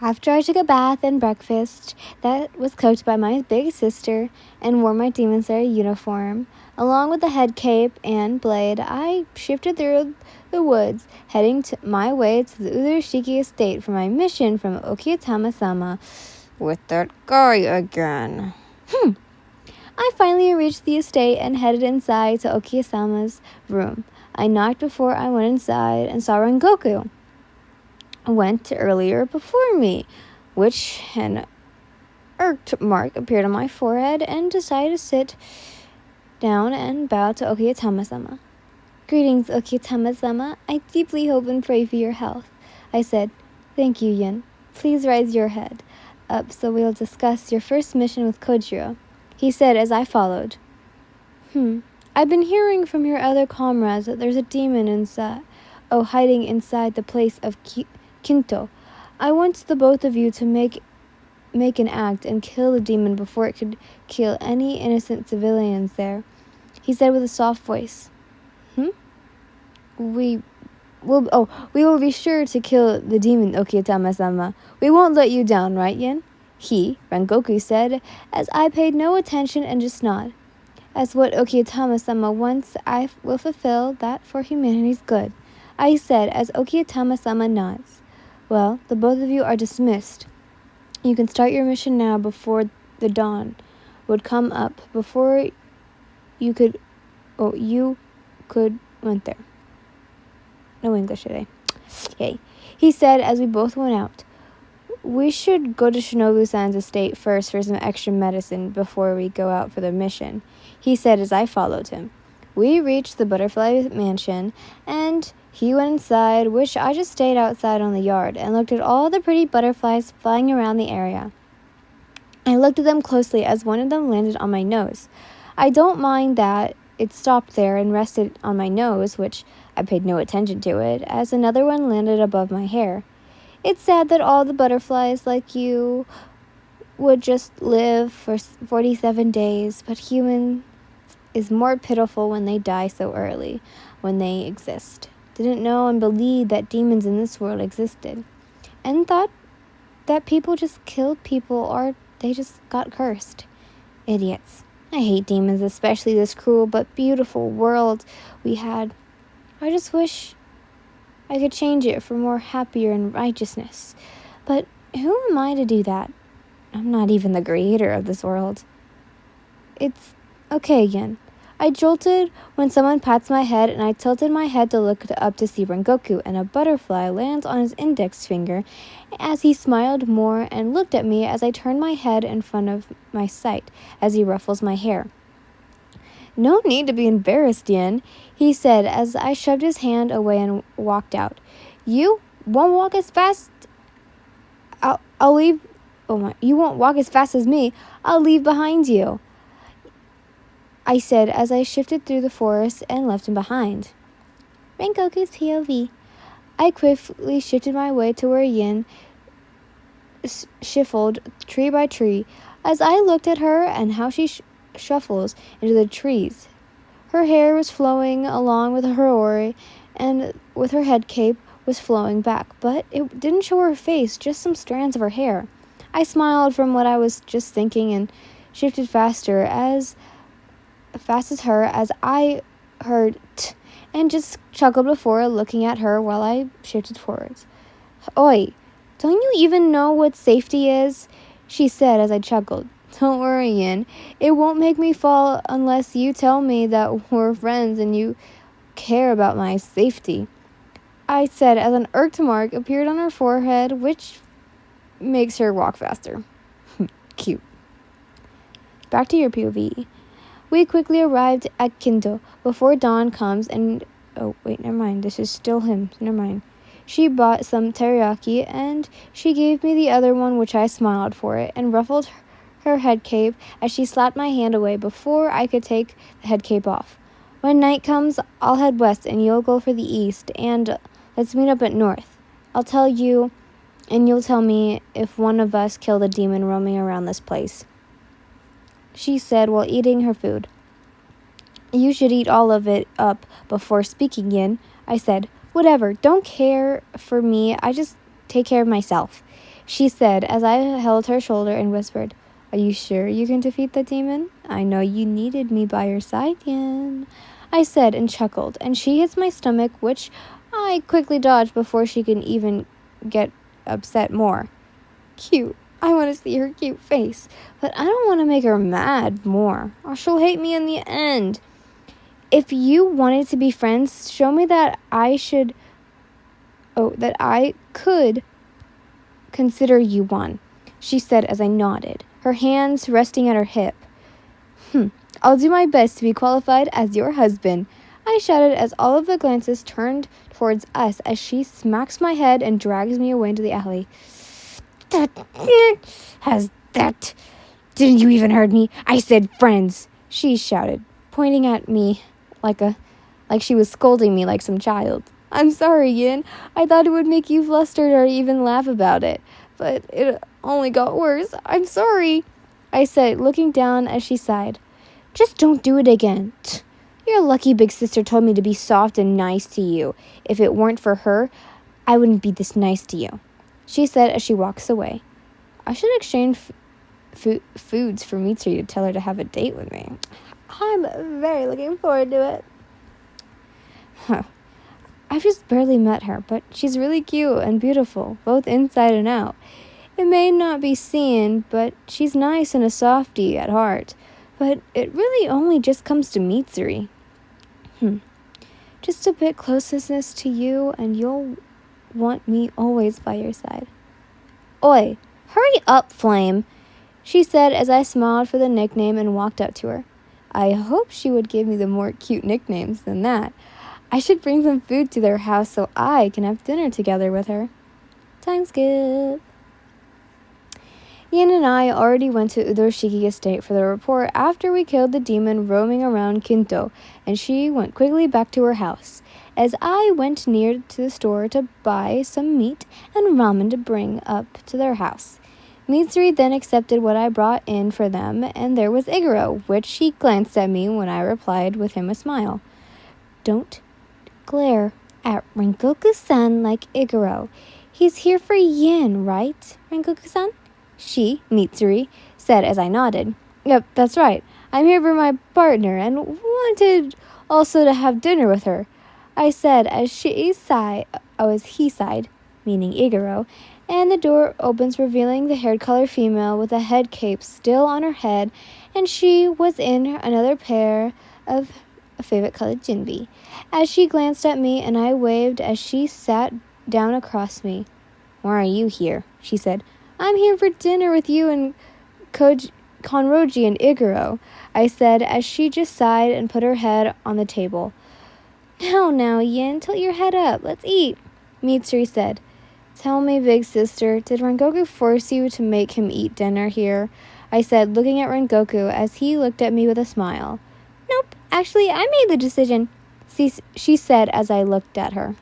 After I took a bath and breakfast that was cooked by my big sister and wore my Demon Slayer uniform, along with the head cape and blade, I shifted through the woods, heading my way to the Uzushiki estate for my mission from Okiyama-sama. With that guy again. I finally reached the estate and headed inside to Okiyama-sama's room. I knocked before I went inside and saw Renguko went earlier before me, which an irked mark appeared on my forehead, and decided to sit down and bow to Okiyama-sama. Greetings, Okiyama-sama. I deeply hope and pray for your health. I said, Thank you, Yin. Please raise your head up so we'll discuss your first mission with Kojiro. He said as I followed. I've been hearing from your other comrades that there's a demon hiding inside the place of Kinto. I want the both of you to make an act and kill the demon before it could kill any innocent civilians there. He said with a soft voice. We will be sure to kill the demon, Okiyama-sama. We won't let you down, right, Yin? Rengoku, said, as I paid no attention and just nodded. As what Okiyama-sama wants, I will fulfill that for humanity's good, I said as Okiyama-sama nods. Well, the both of you are dismissed. You can start your mission now before the dawn would come up, before you could went there. No English today. Yay. He said as we both went out. We should go to Shinobu-san's estate first for some extra medicine before we go out for the mission, he said as I followed him. We reached the butterfly mansion, and he went inside, which I just stayed outside on the yard and looked at all the pretty butterflies flying around the area. I looked at them closely as one of them landed on my nose. I don't mind that it stopped there and rested on my nose, which I paid no attention to it, as another one landed above my hair. It's sad that all the butterflies like you would just live for 47 days, but human is more pitiful when they die so early, when they exist. Didn't know and believe that demons in this world existed, and thought that people just killed people or they just got cursed. Idiots. I hate demons, especially this cruel but beautiful world we had. I just wish I could change it for more happier and righteousness. But who am I to do that? I'm not even the creator of this world. It's okay again. I jolted when someone pats my head, and I tilted my head to look up to see Rengoku, and a butterfly lands on his index finger as he smiled more and looked at me as I turned my head in front of my sight as he ruffles my hair. No need to be embarrassed, Yin, he said as I shoved his hand away and walked out. You won't walk as fast. I'll leave. You won't walk as fast as me. I'll leave behind you, I said as I shifted through the forest and left him behind. Rengoku's POV. I quickly shifted my way to where Yin shuffled tree by tree as I looked at her and how she shuffles into the trees. Her hair was flowing along with her ori, and with her head cape was flowing back, but it didn't show her face, just some strands of her hair. I smiled from what I was just thinking and shifted fast as her as I heard t, and just chuckled before looking at her while I shifted forwards. Oi, don't you even know what safety is? She said as I chuckled. Don't worry, Yin. It won't make me fall unless you tell me that we're friends and you care about my safety, I said as an irked mark appeared on her forehead, which makes her walk faster. Cute. Back to your POV. We quickly arrived at Kinto before dawn comes and... Oh, wait, never mind. This is still him. Never mind. She bought some teriyaki and she gave me the other one, which I smiled for it and ruffled her head cape as she slapped my hand away before I could take the head cape off. When night comes, I'll head west and you'll go for the east, and let's meet up at north. I'll tell you and you'll tell me if one of us killed a demon roaming around this place, she said while eating her food. You should eat all of it up before speaking, Yin, I said. Whatever, don't care for me, I just take care of myself, she said as I held her shoulder and whispered, "Are you sure you can defeat the demon? I know you needed me by your side, Yin," I said and chuckled, and she hits my stomach, which I quickly dodged before she could even get upset more. Cute. I want to see her cute face, but I don't want to make her mad more, or she'll hate me in the end. If you wanted to be friends, show me that I could consider you one, she said as I nodded, her hands resting at her hip. I'll do my best to be qualified as your husband, I shouted as all of the glances turned towards us as she smacks my head and drags me away into the alley. Didn't you even heard me? I said friends, she shouted, pointing at me like she was scolding me like some child. I'm sorry, Yin. I thought it would make you flustered or even laugh about it, but it only got worse. I'm sorry, I said, looking down as she sighed. Just don't do it again. Your lucky big sister told me to be soft and nice to you. If it weren't for her, I wouldn't be this nice to you, she said as she walks away. I should exchange foods for Mitsuri to tell her to have a date with me. I'm very looking forward to it. I've just barely met her, but she's really cute and beautiful, both inside and out. It may not be seen, but she's nice and a softie at heart. But it really only just comes to Mitsuri. Just a bit closeness to you, and you'll want me always by your side. Oi, hurry up, Flame, she said as I smiled for the nickname and walked up to her. I hope she would give me the more cute nicknames than that. I should bring some food to their house so I can have dinner together with her. Time skip. Yin and I already went to Udoshiki Estate for the report after we killed the demon roaming around Kinto, and she went quickly back to her house, as I went near to the store to buy some meat and ramen to bring up to their house. Mitsuri then accepted what I brought in for them, and there was Iguro, which he glanced at me when I replied with him a smile. Don't glare at Rengoku-san like Iguro. He's here for Yin, right, Rengoku-san? She, Mitsuri, said as I nodded. Yep, that's right. I'm here for my partner and wanted also to have dinner with her, I said as he sighed, meaning Iguro, and the door opens revealing the hair-colored female with a head cape still on her head, and she was in another pair of favorite-colored jinbi. As she glanced at me and I waved as she sat down across me. Why are you here? She said. I'm here for dinner with you and Konroji and Iguro, I said as she just sighed and put her head on the table. Now, Yin, tilt your head up. Let's eat, Mitsuri said. Tell me, big sister, did Rengoku force you to make him eat dinner here? I said, looking at Rengoku as he looked at me with a smile. Nope, actually, I made the decision, she said as I looked at her.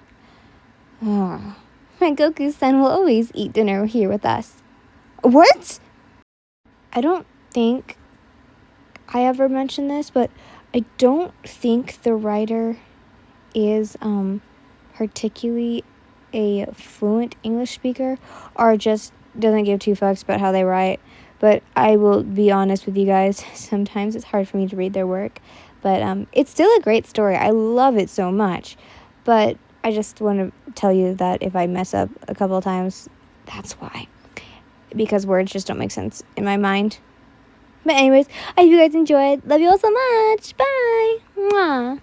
Rengoku-san will always eat dinner here with us. What? I don't think I ever mentioned this, but I don't think the writer is particularly a fluent English speaker or just doesn't give two fucks about how they write. But I will be honest with you guys, sometimes it's hard for me to read their work. But it's still a great story. I love it so much. But I just want to tell you that if I mess up a couple of times, that's why. Because words just don't make sense in my mind. But anyways, I hope you guys enjoyed. Love you all so much. Bye. Mwah.